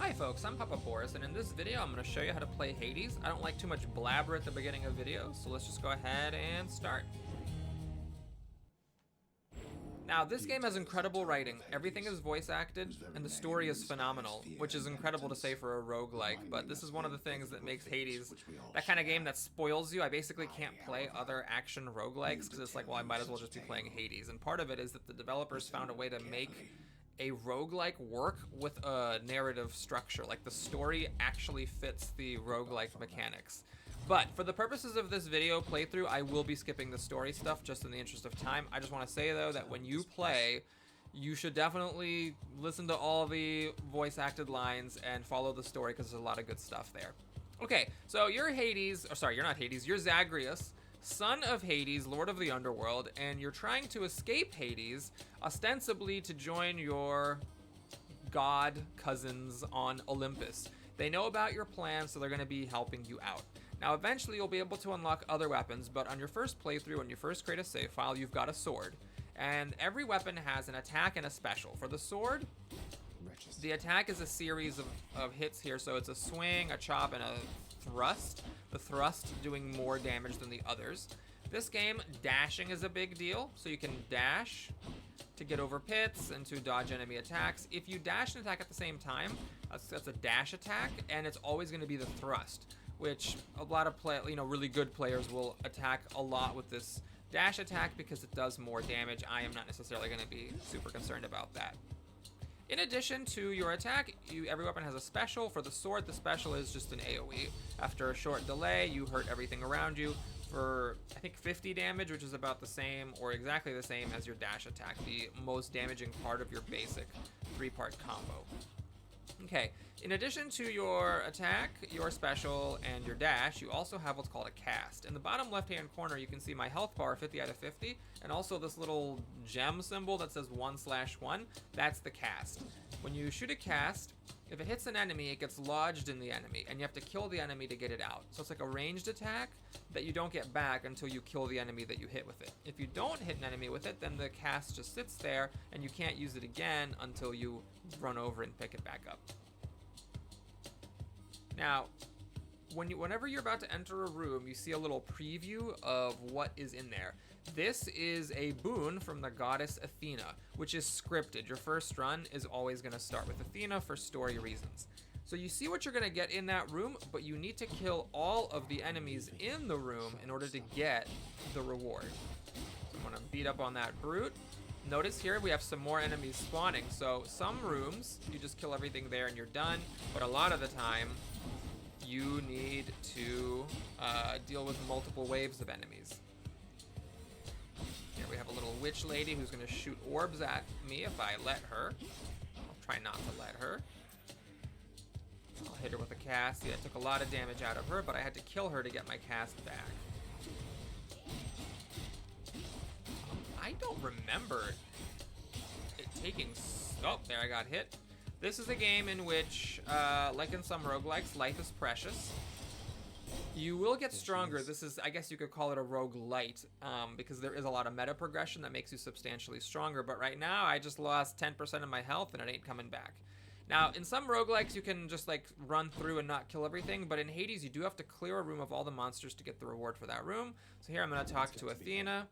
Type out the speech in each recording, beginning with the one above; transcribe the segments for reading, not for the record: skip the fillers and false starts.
Hi folks, I'm Papa Boris, and in this video I'm going to show you how to play Hades. I don't like too much blabber at the beginning of videos, so let's just go ahead and start. Now, this game has incredible writing. Everything is voice acted, and the story is phenomenal, which is incredible to say for a roguelike, but this is one of the things that makes Hades that kind of game that spoils you. I basically can't play other action roguelikes, because it's like, well, I might as well just be playing Hades, and part of it is that the developers found a way to make a roguelike work with a narrative structure. Like, the story actually fits the roguelike mechanics. But for the purposes of this video playthrough, I will be skipping the story stuff just in the interest of time. I just want to say, though, that when you play, you should definitely listen to all the voice acted lines and follow the story, because there's a lot of good stuff there. Okay, so you're Hades, or sorry, you're not Hades, you're Zagreus, son of Hades, lord of the underworld, and you're trying to escape Hades, ostensibly to join your god cousins on Olympus. They know about your plan, so they're going to be helping you out. Now, eventually, you'll be able to unlock other weapons, but on your first playthrough, when you first create a save file, you've got a sword. And every weapon has an attack and a special. For the sword, the attack is a series of hits here, so it's a swing, a chop, and a thrust. The thrust doing more damage than the others. This game, dashing is a big deal, so you can dash to get over pits and to dodge enemy attacks. If you dash and attack at the same time, that's a dash attack, and it's always going to be the thrust, which a lot of really good players will attack a lot with this dash attack because it does more damage. I am not necessarily going to be super concerned about that. In addition to your attack, every weapon has a special. For the sword, the special is just an AoE. After a short delay, you hurt everything around you for, I think, 50 damage, which is about the same or exactly the same as your dash attack, the most damaging part of your basic 3-part combo. Okay, in addition to your attack, your special, and your dash, you also have what's called a cast. In the bottom left-hand corner, you can see my health bar, 50 out of 50, and also this little gem symbol that says 1/1. That's the cast. When you shoot a cast, if it hits an enemy, it gets lodged in the enemy, and you have to kill the enemy to get it out. So it's like a ranged attack that you don't get back until you kill the enemy that you hit with it. If you don't hit an enemy with it, then the cast just sits there, and you can't use it again until you run over and pick it back up. Now, whenever you're about to enter a room, you see a little preview of what is in there. This is a boon from the goddess Athena, which is scripted. Your first run is always going to start with Athena for story reasons. So you see what you're going to get in that room, but you need to kill all of the enemies in the room in order to get the reward. So I'm going to beat up on that brute. Notice here we have some more enemies spawning. So some rooms, you just kill everything there and you're done. But a lot of the time, you need to deal with multiple waves of enemies. Here we have a little witch lady who's going to shoot orbs at me if I let her. I'll try not to let her. I'll hit her with a cast. See, I took a lot of damage out of her, but I had to kill her to get my cast back. I don't remember it taking... Oh, there, I got hit. This is a game in which, like in some roguelikes, life is precious. You will get stronger. This is, I guess you could call it a roguelite, because there is a lot of meta progression that makes you substantially stronger. But right now, I just lost 10% of my health, and it ain't coming back. Now, in some roguelikes, you can just, like, run through and not kill everything. But in Hades, you do have to clear a room of all the monsters to get the reward for that room. So here, I'm going to talk to Athena.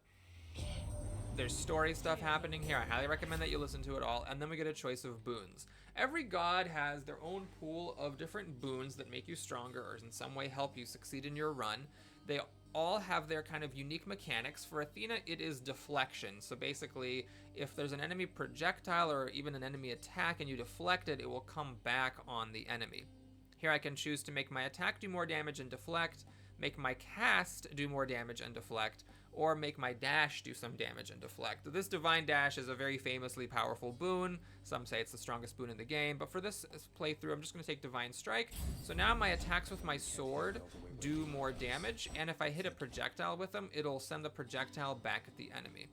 There's story stuff happening here. I highly recommend that you listen to it all. And then we get a choice of boons. Every god has their own pool of different boons that make you stronger or in some way help you succeed in your run. They all have their kind of unique mechanics. For Athena, it is deflection. So basically, if there's an enemy projectile or even an enemy attack and you deflect it, it will come back on the enemy. Here I can choose to make my attack do more damage and deflect, make my cast do more damage and deflect, or make my dash do some damage and deflect. This Divine Dash is a very famously powerful boon. Some say it's the strongest boon in the game, but for this playthrough, I'm just going to take Divine Strike. So now my attacks with my sword do more damage, and if I hit a projectile with them, it'll send the projectile back at the enemy.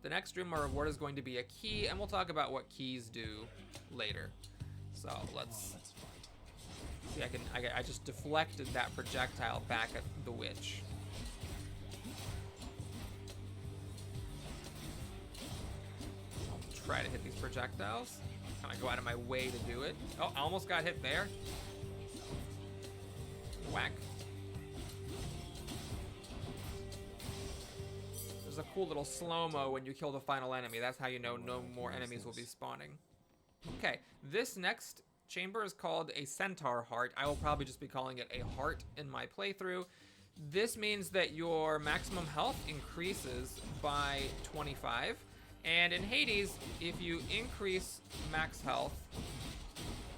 The next room, our reward is going to be a key, and we'll talk about what keys do later. So let's see, I just deflected that projectile back at the witch. Try to hit these projectiles. kind of go out of my way to do it. Oh, I almost got hit there. Whack. There's a cool little slow-mo when you kill the final enemy. That's how you know no more enemies will be spawning. Okay, this next chamber is called a centaur heart. I will probably just be calling it a heart in my playthrough. This means that your maximum health increases by 25. And in Hades, if you increase max health,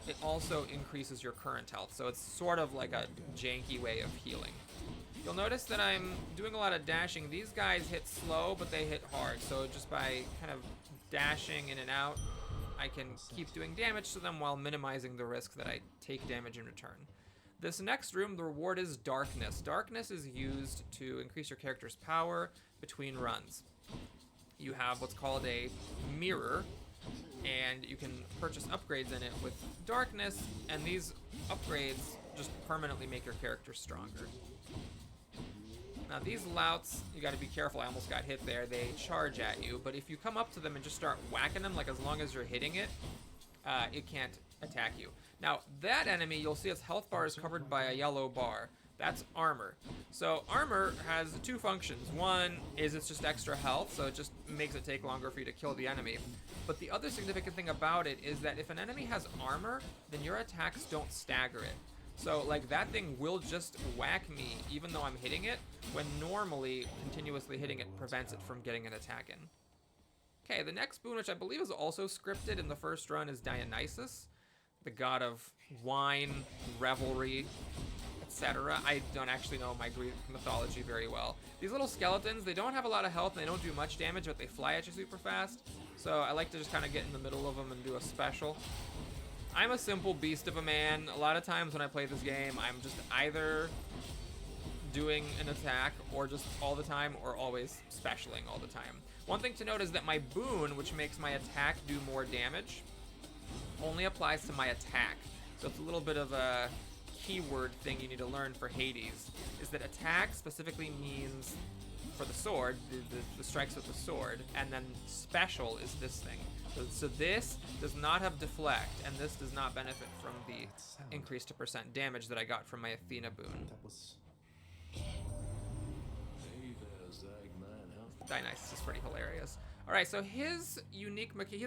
it also increases your current health. So it's sort of like a janky way of healing. You'll notice that I'm doing a lot of dashing. These guys hit slow, but they hit hard. So just by kind of dashing in and out, I can keep doing damage to them while minimizing the risk that I take damage in return. This next room, the reward is darkness. Darkness is used to increase your character's power between runs. You have what's called a mirror, and you can purchase upgrades in it with darkness, and these upgrades just permanently make your character stronger. Now these louts, you gotta be careful. I almost got hit there. They charge at you, but if you come up to them and just start whacking them, like as long as you're hitting it, it can't attack you. Now that enemy, you'll see its health bar is covered by a yellow bar. That's armor. So armor has two functions. One is it's just extra health, so it just makes it take longer for you to kill the enemy. But the other significant thing about it is that if an enemy has armor, then your attacks don't stagger it. So like that thing will just whack me even though I'm hitting it, when normally continuously hitting it prevents it from getting an attack in. Okay, the next boon, which I believe is also scripted in the first run, is Dionysus, the god of wine, revelry, etc. I don't actually know my Greek mythology very well. These little skeletons, they don't have a lot of health and they don't do much damage, but they fly at you super fast. So I like to just kind of get in the middle of them and do a special. I'm a simple beast of a man. A lot of times when I play this game, I'm just either doing an attack or just all the time or always specialing all the time. One thing to note is that my boon, which makes my attack do more damage, only applies to my attack. So it's a little bit of a keyword thing you need to learn for Hades, is that attack specifically means for the sword, the strikes with the sword, and then special is this thing. So this does not have deflect, and this does not benefit from the increase to percent damage that I got from my Athena boon. Dionysus is pretty hilarious. Alright, so his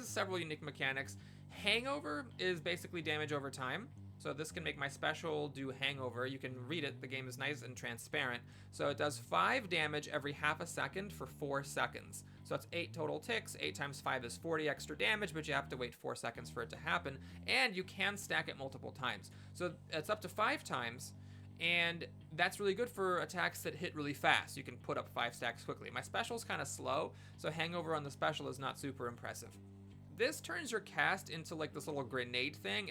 several unique mechanics. Hangover is basically damage over time. So this can make my special do hangover. You can read it, the game is nice and transparent. So it does 5 damage every half a second for 4 seconds. So that's 8 total ticks. 8 times 5 is 40 extra damage, but you have to wait 4 seconds for it to happen. And you can stack it multiple times. So it's up to 5 times, and that's really good for attacks that hit really fast. You can put up 5 stacks quickly. My special's kind of slow, so hangover on the special is not super impressive. This turns your cast into like this little grenade thing.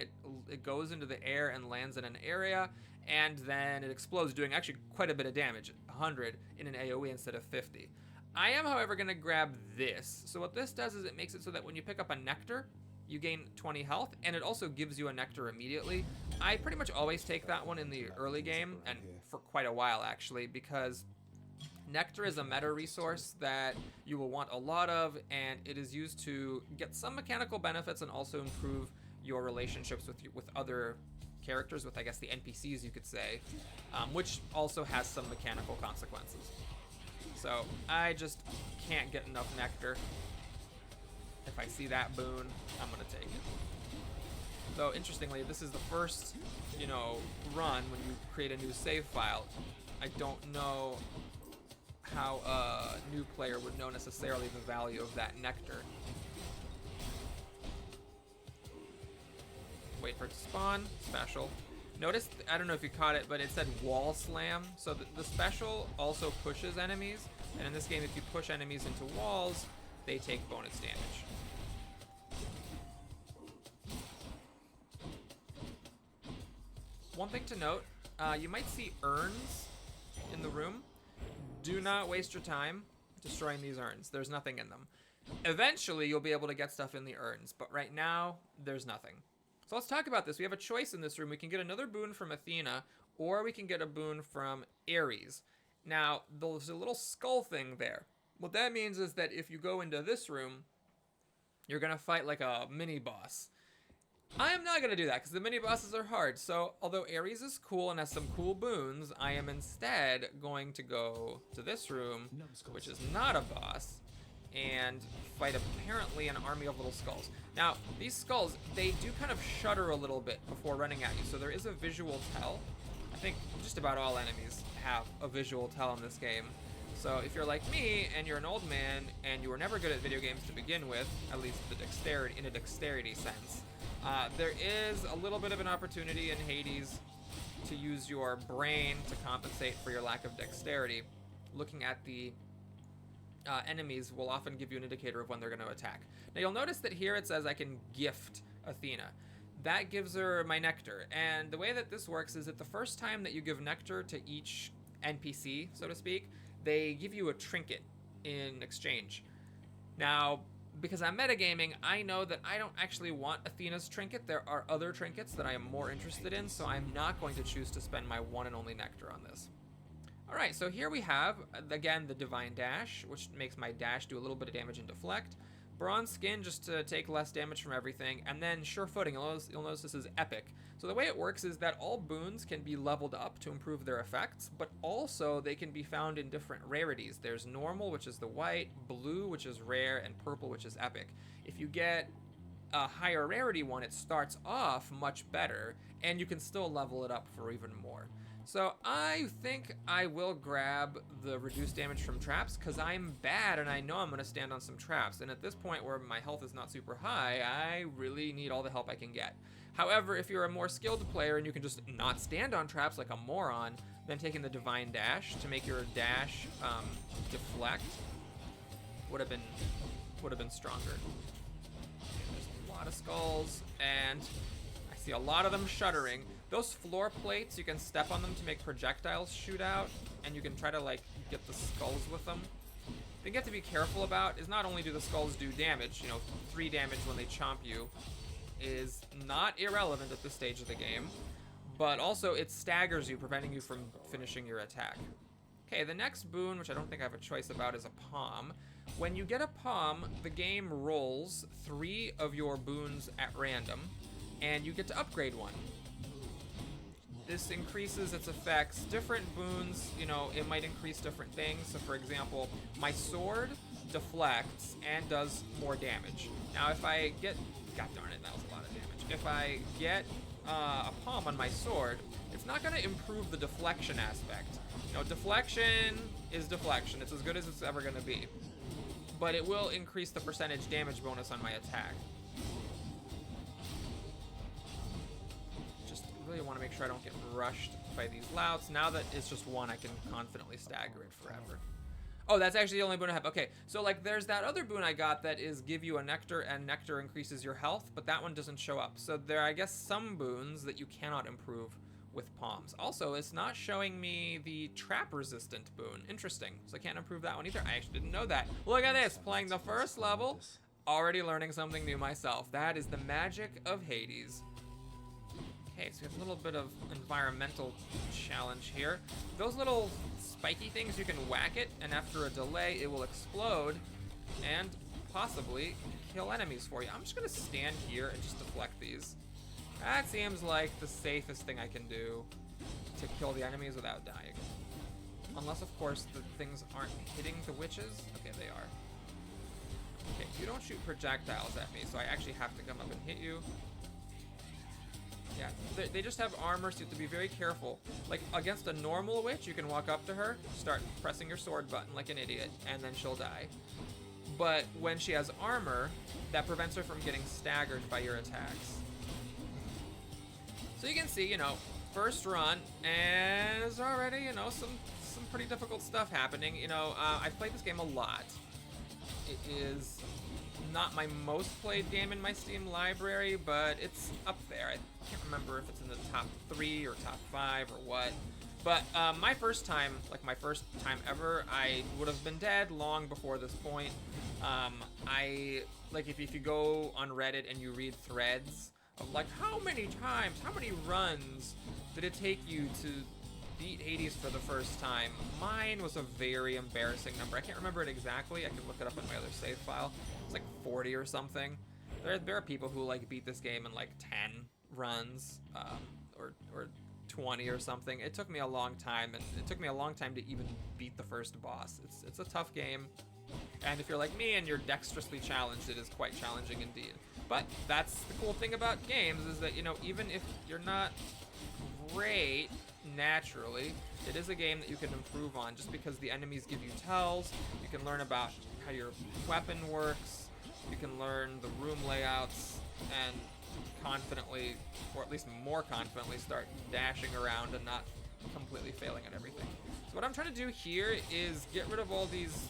It goes into the air and lands in an area, and then it explodes, doing actually quite a bit of damage, 100 in an AoE instead of 50. I am, however, going to grab this. So what this does is it makes it so that when you pick up a nectar, you gain 20 health, and it also gives you a nectar immediately. I pretty much always take that one in the early game, and for quite a while actually, because nectar is a meta resource that you will want a lot of, and it is used to get some mechanical benefits and also improve your relationships with other characters, with I guess the NPCs you could say, which also has some mechanical consequences. So I just can't get enough nectar. If I see that boon, I'm gonna take it. So interestingly, this is the first, run when you create a new save file. I don't know how a new player would know necessarily the value of that nectar. Wait for it to spawn, special. Notice, I don't know if you caught it, but it said wall slam. So the special also pushes enemies, and in this game, if you push enemies into walls, they take bonus damage. One thing to note, you might see urns in the room. Do not waste your time destroying these urns. There's nothing in them. Eventually, you'll be able to get stuff in the urns, but right now, there's nothing. So let's talk about this. We have a choice in this room. We can get another boon from Athena, or we can get a boon from Ares. Now, there's a little skull thing there. What that means is that if you go into this room, you're going to fight like a mini-boss. I am not going to do that because the mini bosses are hard. So although Ares is cool and has some cool boons, I am instead going to go to this room, which is not a boss, and fight apparently an army of little skulls. Now, these skulls, they do kind of shudder a little bit before running at you, so there is a visual tell. I think just about all enemies have a visual tell in this game. So if you're like me and you're an old man and you were never good at video games to begin with, at least the dexterity, in a dexterity sense, there is a little bit of an opportunity in Hades to use your brain to compensate for your lack of dexterity. Looking at the enemies will often give you an indicator of when they're going to attack. Now you'll notice that here it says I can gift Athena. That gives her my nectar, and the way that this works is that the first time that you give nectar to each NPC, so to speak, they give you a trinket in exchange. Now, because I'm metagaming, I know that I don't actually want Athena's trinket. There are other trinkets that I am more interested in, so I'm not going to choose to spend my one and only nectar on this. Alright, so here we have, again, the Divine Dash, which makes my dash do a little bit of damage and deflect. Bronze Skin, just to take less damage from everything. And then Sure Footing, you'll notice this is epic. So the way it works is that all boons can be leveled up to improve their effects, but also they can be found in different rarities. There's normal, which is the white, blue, which is rare, and purple, which is epic. If you get a higher rarity one, it starts off much better, and you can still level it up for even more. So I think I will grab the reduced damage from traps because I'm bad and I know I'm going to stand on some traps. And at this point where my health is not super high, I really need all the help I can get. However, if you're a more skilled player and you can just not stand on traps like a moron, then taking the Divine Dash to make your dash deflect would have been stronger. There's a lot of skulls and I see a lot of them shuddering. Those floor plates, you can step on them to make projectiles shoot out, and you can try to, like, get the skulls with them. The thing you have to be careful about is not only do the skulls do damage, 3 damage when they chomp you is not irrelevant at this stage of the game, but also it staggers you, preventing you from finishing your attack. Okay, the next boon, which I don't think I have a choice about, is a palm. When you get a palm, the game rolls 3 of your boons at random, and you get to upgrade one. This increases its effects. Different boons, it might increase different things. So for example, my sword deflects and does more damage. Now if I get, god darn it, that was a lot of damage. If I get a palm on my sword, it's not gonna improve the deflection aspect. Deflection is deflection. It's as good as it's ever gonna be. But it will increase the percentage damage bonus on my attack. Really want to make sure I don't get rushed by these louts. Now that it's just one, I can confidently stagger it forever. Oh, that's actually the only boon I have. Okay, so like there's that other boon I got that is give you a nectar, and nectar increases your health, but that one doesn't show up. So there are, I guess, some boons that you cannot improve with palms. Also, it's not showing me the trap resistant boon. Interesting. So I can't improve that one either. I actually didn't know that. Look at this, playing the first level, already learning something new myself. That is the magic of Hades. Okay, so we have a little bit of environmental challenge here. Those little spiky things, you can whack it, and after a delay, it will explode and possibly kill enemies for you. I'm just gonna stand here and just deflect these. That seems like the safest thing I can do to kill the enemies without dying. Unless, of course, the things aren't hitting the witches. Okay, they are. Okay, you don't shoot projectiles at me, so I actually have to come up and hit you. Yeah, they just have armor, so you have to be very careful. Like, against a normal witch, you can walk up to her, start pressing your sword button like an idiot, and then she'll die. But when she has armor, that prevents her from getting staggered by your attacks. So you can see, first run, and there's already, some pretty difficult stuff happening. I've played this game a lot. It is not my most played game in my Steam library, but it's up there. I can't remember if it's in the top 3 or top 5 or what. But my first time ever, I would have been dead long before this point. If you go on Reddit and you read threads of like, how many runs did it take you to beat Hades for the first time? Mine was a very embarrassing number. I can't remember it exactly. I can look it up in my other save file. It's like 40 or something. There are people who like beat this game in like 10 runs, or 20 or something. It took me a long time, and it took me a long time to even beat the first boss. It's a tough game, and if you're like me and you're dexterously challenged, it is quite challenging indeed. But that's the cool thing about games, is that, you know, even if you're not great naturally, it is a game that you can improve on, just because the enemies give you tells. You can learn about how your weapon works, you can learn the room layouts, and confidently, or at least more confidently, start dashing around and not completely failing at everything. So what I'm trying to do here is get rid of all these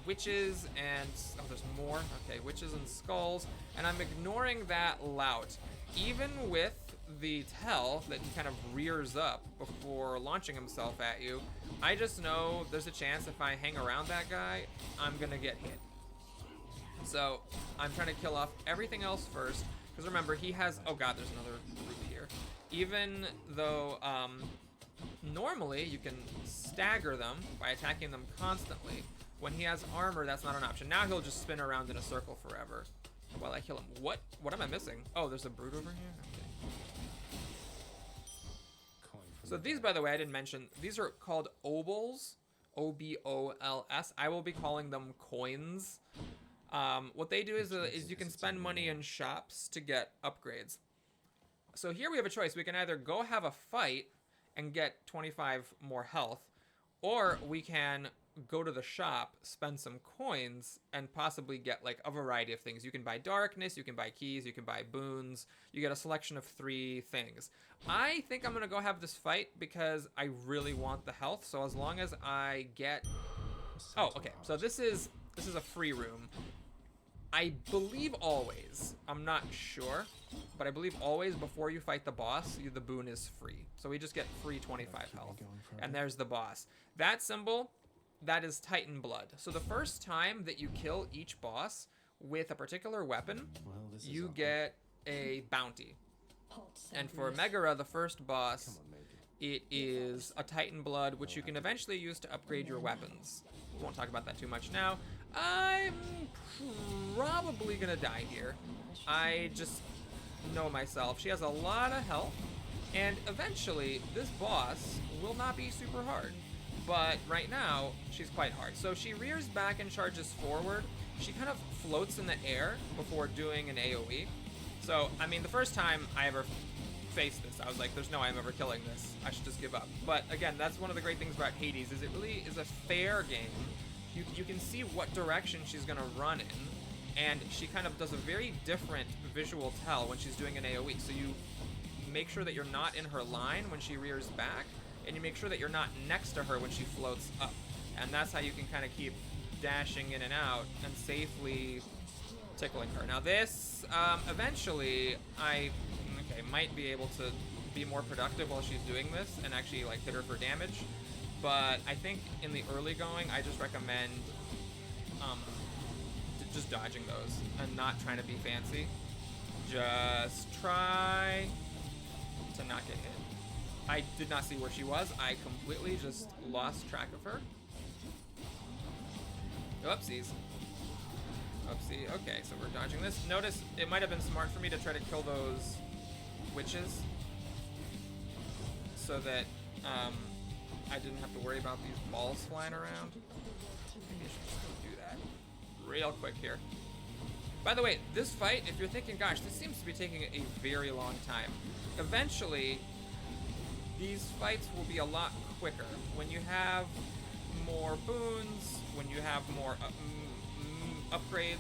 witches and, oh, there's more. Okay, witches and skulls, and I'm ignoring that lout. Even with the tell that he kind of rears up before launching himself at you, I just know there's a chance if I hang around that guy, I'm gonna get hit. So I'm trying to kill off everything else first, because remember, he has, oh god, there's another group here. Even though normally you can stagger them by attacking them constantly, when he has armor, that's not an option. Now he'll just spin around in a circle forever while I kill him. What am I missing? Oh, there's a brute over here? Okay. So these, by the way, I didn't mention, these are called obols, O-B-O-L-S. I will be calling them coins. What they do is you can spend money in shops to get upgrades. So here we have a choice. We can either go have a fight and get 25 more health, or we can go to the shop, spend some coins, and possibly get like a variety of things. You can buy darkness, you can buy keys, you can buy boons. You get a selection of 3 things. I think I'm gonna go have this fight because I really want the health. So as long as I get, oh, okay. So this is a free room. I believe always, I'm not sure, but I believe always before you fight the boss, the boon is free. So we just get free 25 health. And there's the boss. That symbol, that is Titan blood. So the first time that you kill each boss with a particular weapon, you get a bounty. And for Megara, the first boss, it is a Titan blood, which you can eventually use to upgrade your weapons. We won't talk about that too much now. I'm probably gonna die here. I just know myself. She has a lot of health, and eventually this boss will not be super hard. But right now, she's quite hard. So she rears back and charges forward. She kind of floats in the air before doing an AoE. So, I mean, the first time I ever faced this, I was like, there's no way I'm ever killing this. I should just give up. But again, that's one of the great things about Hades, is it really is a fair game. You can see what direction she's gonna run in, and she kind of does a very different visual tell when she's doing an AoE. So you make sure that you're not in her line when she rears back, and you make sure that you're not next to her when she floats up. And that's how you can kind of keep dashing in and out and safely tickling her. Now this, eventually, I might be able to be more productive while she's doing this and actually like hit her for damage. But I think in the early going, I just recommend just dodging those and not trying to be fancy. Just try to not get hit. I did not see where she was. I completely just lost track of her. Oopsies. Oopsie. Okay, so we're dodging this. Notice it might have been smart for me to try to kill those witches so that I didn't have to worry about these balls flying around. Maybe I should just go do that real quick here. By the way, this fight, if you're thinking, gosh, this seems to be taking a very long time, eventually these fights will be a lot quicker. When you have more boons, when you have more upgrades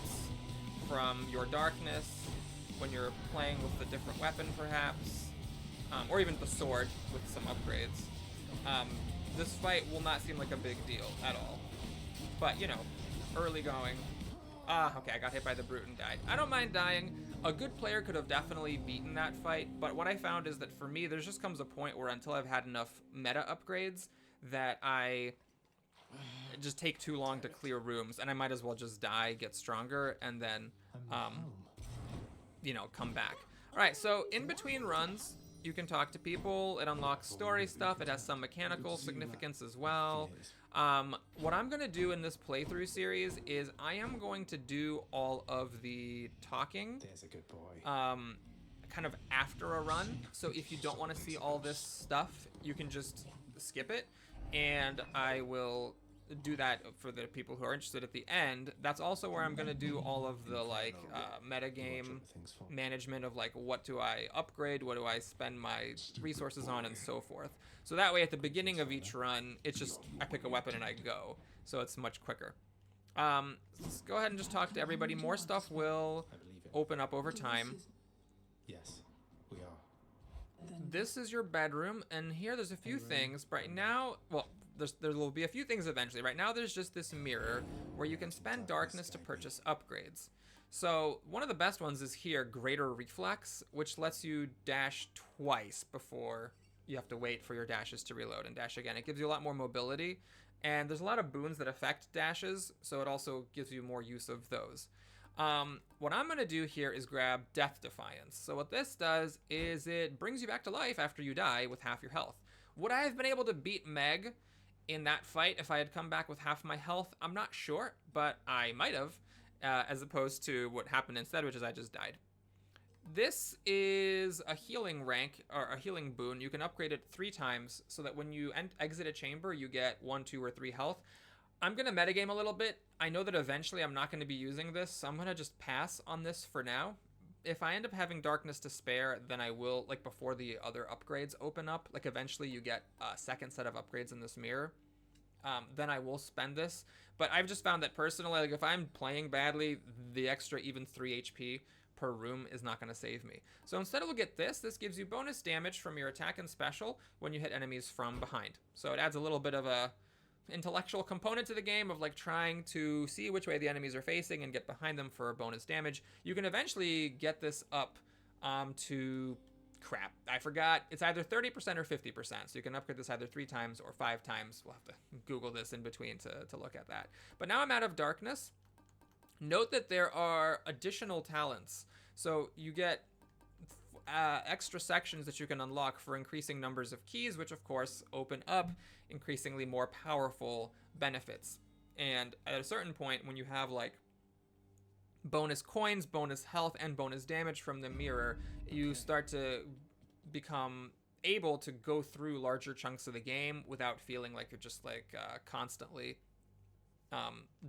from your darkness, when you're playing with a different weapon perhaps, or even the sword with some upgrades, this fight will not seem like a big deal at all. But, you know, early going. Okay, I got hit by the brute and died. I don't mind dying. A good player could have definitely beaten that fight, but what I found is that for me, there just comes a point where until I've had enough meta upgrades that I just take too long to clear rooms, and I might as well just die, get stronger, and then, you know, come back. All right, so in between runs, you can talk to people. It unlocks story stuff. It has some mechanical significance as well. What I'm going to do in this playthrough series is I am going to do all of the talking. There's a good boy. Kind of after a run. So if you don't want to see all this stuff, you can just skip it. And I will do that for the people who are interested at the end. That's also where I'm going to do all of the like metagame management of like what do I upgrade, what do I spend my resources on, and so forth. So that way at the beginning of each run, it's just I pick a weapon and I go. So it's much quicker. Let's go ahead and just talk to everybody. More stuff will open up over time. Yes, we are. This is your bedroom, and here there's a few things. Right now, well, there will be a few things eventually. Right now there's just this mirror where you can spend darkness to purchase upgrades. So one of the best ones is here, Greater Reflex, which lets you dash twice before you have to wait for your dashes to reload and dash again. It gives you a lot more mobility, and there's a lot of boons that affect dashes, so it also gives you more use of those. What I'm going to do here is grab Death Defiance. So what this does is it brings you back to life after you die with half your health. Would I have been able to beat Meg in that fight if I had come back with half my health? I'm not sure, but I might have, as opposed to what happened instead, which is I just died. This is a healing rank, or a healing boon. You can upgrade it 3 times so that when you exit a chamber, you get 1, 2, or 3 health. I'm going to metagame a little bit. I know that eventually I'm not going to be using this, so I'm going to just pass on this for now. If I end up having darkness to spare, then I will, like before the other upgrades open up, like eventually you get a second set of upgrades in this mirror, then I will spend this. But I've just found that personally, like if I'm playing badly, the extra even 3 HP per room is not going to save me. So instead we'll get this. This gives you bonus damage from your attack and special when you hit enemies from behind. So it adds a little bit of a intellectual component to the game of like trying to see which way the enemies are facing and get behind them for bonus damage. You can eventually get this up to crap. I forgot. It's either 30% or 50%. So you can upgrade this either 3 times or 5 times. We'll have to Google this in between to look at that. But now I'm out of darkness. Note that there are additional talents. So you get extra sections that you can unlock for increasing numbers of keys, which of course open up increasingly more powerful benefits. And at a certain point, when you have like bonus coins, bonus health, and bonus damage from the mirror, you start to become able to go through larger chunks of the game without feeling like you're just like constantly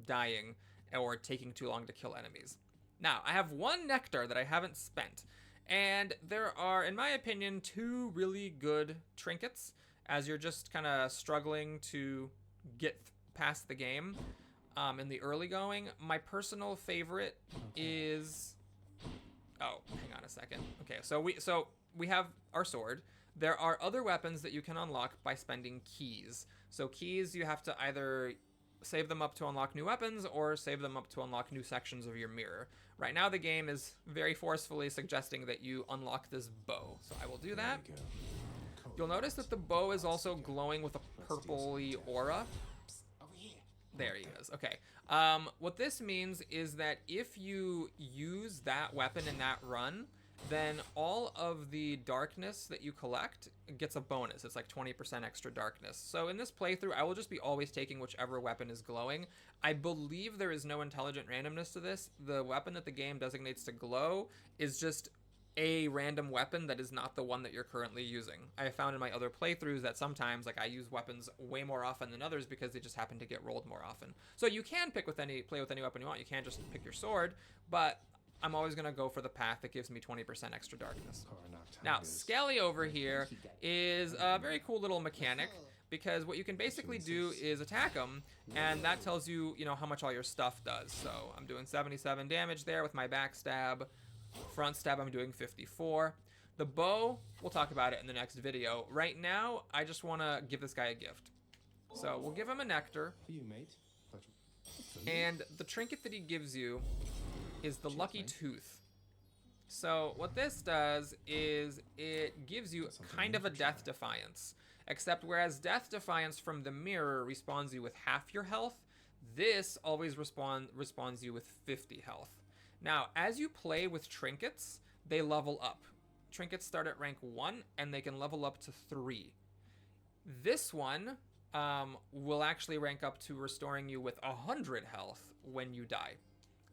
dying or taking too long to kill enemies. Now, I have 1 nectar that I haven't spent. And there are, in my opinion, 2 really good trinkets as you're just kind of struggling to get past the game in the early going. My personal favorite is... Oh, hang on a second. Okay, so we have our sword. There are other weapons that you can unlock by spending keys. So keys, you have to either save them up to unlock new weapons or save them up to unlock new sections of your mirror. Right now the game is very forcefully suggesting that you unlock this bow. So I will do that. You'll notice that the bow is also glowing with a purpley aura. There he is. Okay. What this means is that if you use that weapon in that run, then all of the darkness that you collect gets a bonus. It's like 20% extra darkness. So in this playthrough, I will just be always taking whichever weapon is glowing. I believe there is no intelligent randomness to this. The weapon that the game designates to glow is just a random weapon that is not the one that you're currently using. I have found in my other playthroughs that sometimes like I use weapons way more often than others because they just happen to get rolled more often. So you can play with any weapon you want. You can't just pick your sword, but I'm always going to go for the path that gives me 20% extra darkness. Now, Skelly over here is a very cool little mechanic because what you can basically do is attack him, and that tells you, you know, how much all your stuff does. So I'm doing 77 damage there with my backstab. Front stab, I'm doing 54. The bow, we'll talk about it in the next video. Right now, I just want to give this guy a gift. So we'll give him a nectar. For you, mate. And the trinket that he gives you is the Lucky Tooth. So what this does is it gives you kind of a Death Defiance. Except whereas Death Defiance from the mirror respawns you with half your health, this always respawns you with 50 health. Now, as you play with trinkets, they level up. Trinkets start at rank 1, and they can level up to 3. This one will actually rank up to restoring you with 100 health when you die.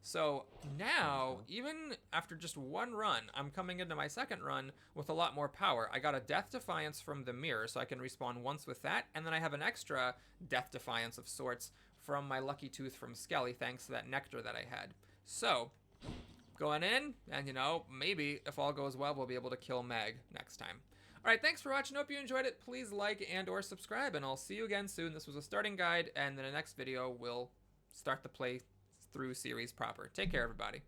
So now, even after just one run, I'm coming into my second run with a lot more power. I got a Death Defiance from the mirror, so I can respawn once with that, and then I have an extra Death Defiance of sorts from my Lucky Tooth from Skelly, thanks to that nectar that I had. So, going in, and you know, maybe, if all goes well, we'll be able to kill Meg next time. Alright, thanks for watching. Hope you enjoyed it. Please like and or subscribe, and I'll see you again soon. This was a starting guide, and in the next video, we'll start the playthrough series proper. Take care, everybody.